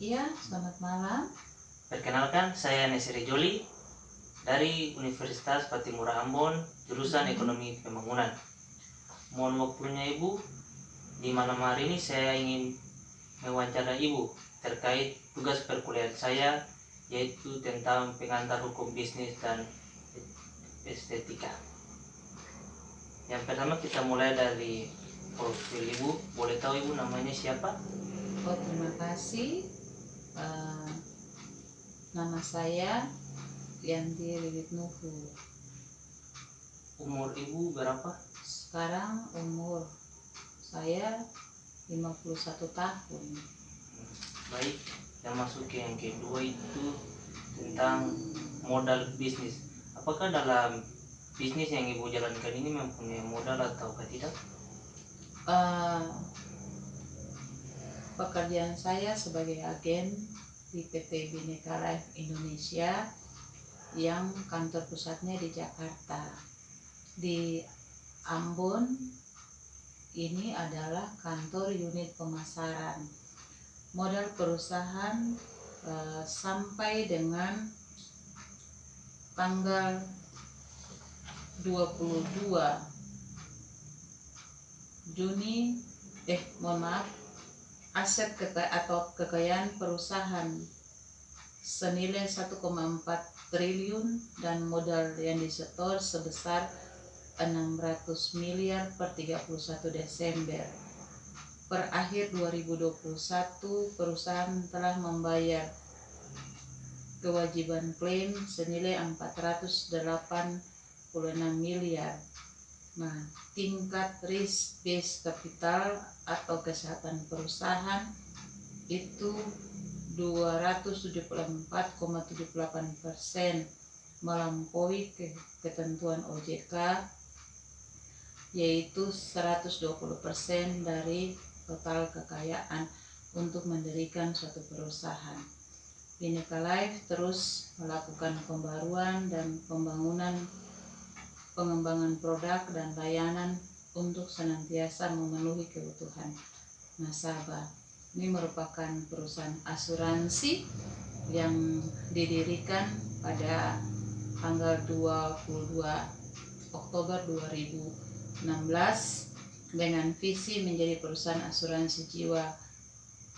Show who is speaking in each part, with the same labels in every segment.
Speaker 1: Iya, selamat malam.
Speaker 2: Perkenalkan, saya Nesiri Joli dari Universitas Patimura Ambon, jurusan Ekonomi Pembangunan. Mohon waktunya Ibu, di malam hari ini saya ingin mewawancarai Ibu terkait tugas perkuliahan saya, yaitu tentang pengantar hukum bisnis dan estetika. Yang pertama kita mulai dari profil Ibu. Boleh tahu Ibu namanya siapa?
Speaker 1: Oh, terima kasih. Nama saya Yanti Lilit Nuhu.
Speaker 2: Umur Ibu berapa?
Speaker 1: Sekarang umur saya 51 tahun.
Speaker 2: Baik, yang masuk ke yang kedua itu tentang modal bisnis. Apakah dalam bisnis yang Ibu jalankan ini mempunyai modal atau tidak?
Speaker 1: Eh, Pekerjaan saya sebagai agen di PT Bhinneka Life Indonesia yang kantor pusatnya di Jakarta. Di Ambon ini adalah kantor unit pemasaran. Modal perusahaan sampai dengan tanggal 22 Juni aset atau kekayaan perusahaan senilai 1,4 triliun dan modal yang disetor sebesar 600 miliar per 31 Desember. Per akhir 2021 perusahaan telah membayar kewajiban klaim senilai 486 miliar. Nah, tingkat risk based capital atau kesehatan perusahaan itu 274,78%, melampaui ketentuan OJK yaitu 120% dari total kekayaan untuk mendirikan suatu perusahaan. Bhinneka Life terus melakukan pembaruan dan pengembangan produk dan layanan untuk senantiasa memenuhi kebutuhan nasabah. Ini merupakan perusahaan asuransi yang didirikan pada tanggal 22 Oktober 2016 dengan visi menjadi perusahaan asuransi jiwa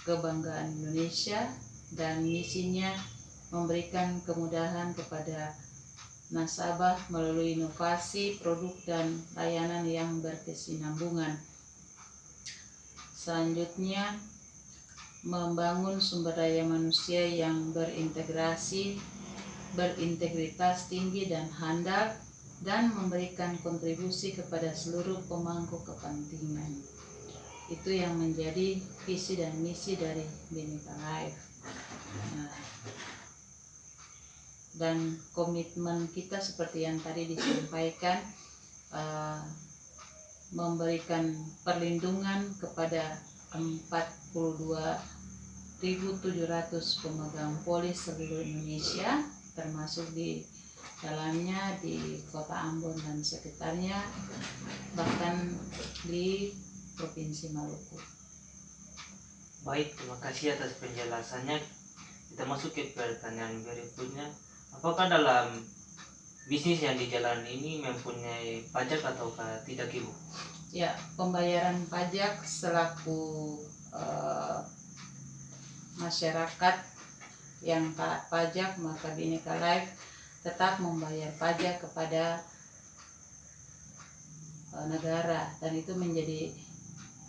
Speaker 1: kebanggaan Indonesia dan misinya memberikan kemudahan kepada nasabah melalui inovasi produk dan layanan yang berkesinambungan. Selanjutnya, membangun sumber daya manusia yang berintegritas tinggi dan handal, dan memberikan kontribusi kepada seluruh pemangku kepentingan. Itu yang menjadi visi dan misi dari Bhinneka Life. Dan komitmen kita seperti yang tadi disampaikan, memberikan perlindungan kepada 42.700 pemegang polis seluruh Indonesia, termasuk di dalamnya di Kota Ambon dan sekitarnya, bahkan di Provinsi Maluku.
Speaker 2: Baik, terima kasih atas penjelasannya. Kita masuk ke pertanyaan berikutnya. Apakah dalam bisnis yang dijalani ini mempunyai pajak ataukah tidak Ibu?
Speaker 1: Ya, pembayaran pajak selaku masyarakat yang taat pajak, maka Bhinneka Life tetap membayar pajak kepada negara, dan itu menjadi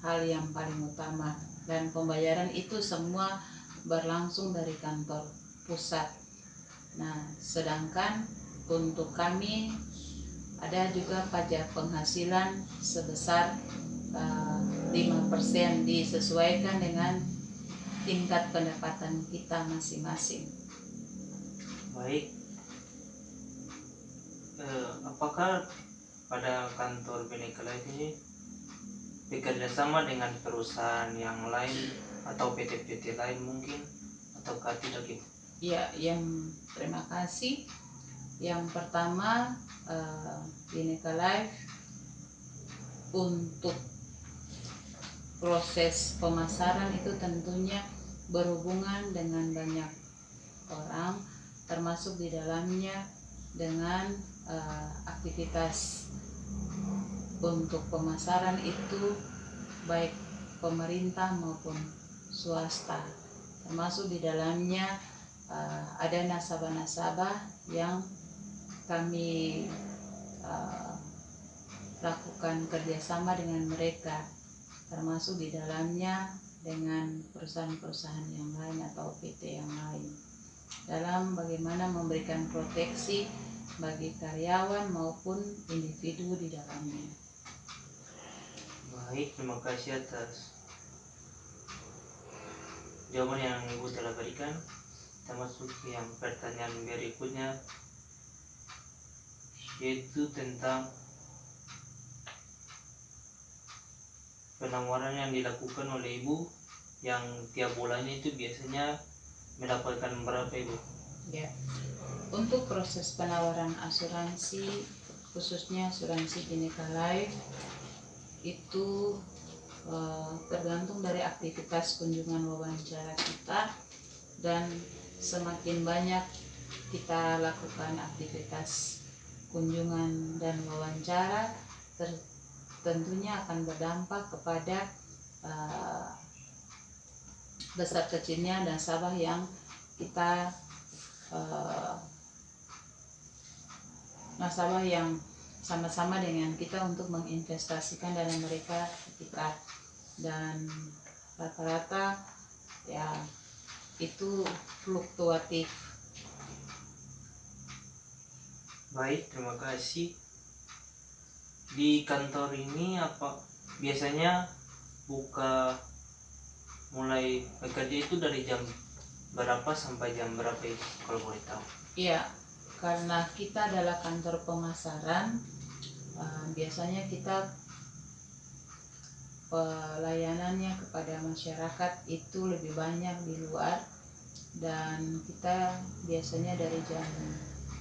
Speaker 1: hal yang paling utama. Dan pembayaran itu semua berlangsung dari kantor pusat. Nah, sedangkan untuk kami ada juga pajak penghasilan sebesar 5%, disesuaikan dengan tingkat pendapatan kita masing-masing.
Speaker 2: Baik, apakah pada kantor Bhinneka Life ini bekerja sama dengan perusahaan yang lain atau PT-PT lain mungkin, ataukah tidak Ibu?
Speaker 1: Ya, terima kasih. Yang pertama, Bhinneka Life untuk proses pemasaran itu tentunya berhubungan dengan banyak orang, termasuk di dalamnya dengan aktivitas untuk pemasaran itu baik pemerintah maupun swasta, termasuk di dalamnya ada nasabah-nasabah yang kami lakukan kerjasama dengan mereka, termasuk di dalamnya dengan perusahaan-perusahaan yang lain atau PT yang lain, dalam bagaimana memberikan proteksi bagi karyawan maupun individu di dalamnya.
Speaker 2: Baik, terima kasih atas jawaban yang Ibu telah berikan. Kita masuk ke yang pertanyaan berikutnya, yaitu tentang penawaran yang dilakukan oleh Ibu yang tiap bulannya itu biasanya mendapatkan berapa, Ibu?
Speaker 1: Ya, untuk proses penawaran asuransi, khususnya asuransi Bhinneka Life, itu tergantung dari aktivitas kunjungan wawancara kita, dan semakin banyak kita lakukan aktivitas kunjungan dan wawancara, tentunya akan berdampak kepada besar kecilnya nasabah yang kita nasabah yang sama-sama dengan kita untuk menginvestasikan dana mereka ke kita, dan rata-rata ya itu fluktuatif.
Speaker 2: Baik, terima kasih. Di kantor ini apa biasanya buka mulai bekerja itu dari jam berapa sampai jam berapa itu, kalau boleh tahu?
Speaker 1: Iya, karena kita adalah kantor pemasaran, biasanya kita pelayanannya kepada masyarakat itu lebih banyak di luar, dan kita biasanya dari jam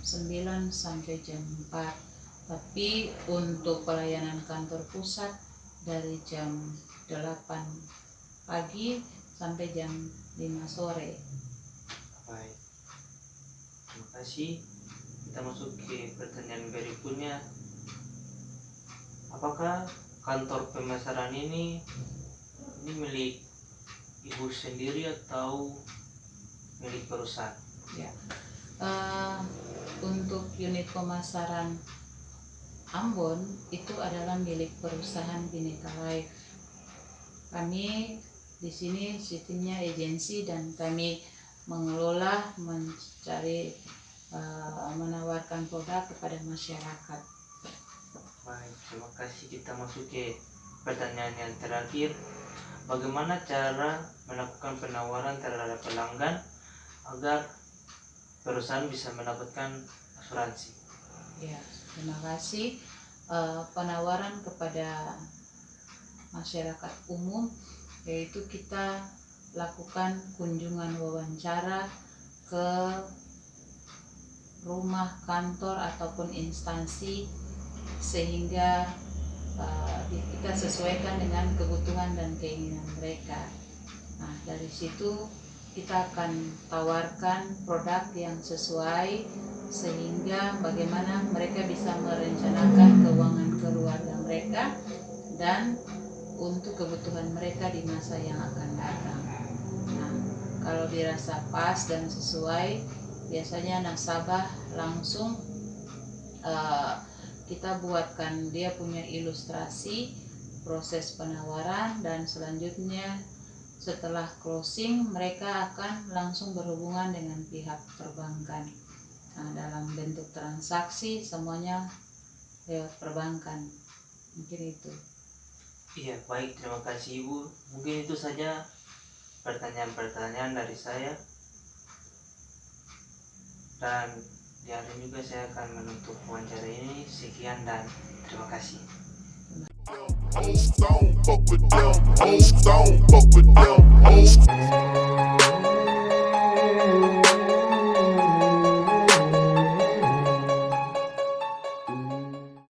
Speaker 1: 9 sampai jam 4. Tapi untuk pelayanan kantor pusat dari jam 8 pagi sampai jam 5 sore.
Speaker 2: Baik, terima kasih. Kita masuk ke pertanyaan berikutnya. Apakah kantor pemasaran ini milik Ibu sendiri atau milik perusahaan?
Speaker 1: Ya, untuk unit pemasaran Ambon itu adalah milik perusahaan Bhinneka Life. Kami di sini sistemnya agensi, dan kami mengelola, mencari, menawarkan produk kepada masyarakat.
Speaker 2: Baik, terima kasih. Kita masuk ke pertanyaan yang terakhir. Bagaimana cara melakukan penawaran terhadap pelanggan agar perusahaan bisa mendapatkan asuransi?
Speaker 1: Ya, terima kasih. Penawaran kepada masyarakat umum yaitu kita lakukan kunjungan wawancara ke rumah, kantor ataupun instansi, sehingga kita sesuaikan dengan kebutuhan dan keinginan mereka. Nah, dari situ kita akan tawarkan produk yang sesuai, sehingga bagaimana mereka bisa merencanakan keuangan keluarga mereka dan untuk kebutuhan mereka di masa yang akan datang. Nah, kalau dirasa pas dan sesuai, biasanya nasabah langsung kita buatkan dia punya ilustrasi proses penawaran, dan selanjutnya setelah closing mereka akan langsung berhubungan dengan pihak perbankan. Nah, dalam bentuk transaksi semuanya lewat perbankan. Mungkin itu.
Speaker 2: Iya, baik, terima kasih Ibu. Mungkin itu saja pertanyaan-pertanyaan dari saya. Dan di hari ini juga saya akan menutup wawancara ini. Sekian dan terima kasih.
Speaker 3: Old, don't fuck with them. Old, don't fuck with them. Old.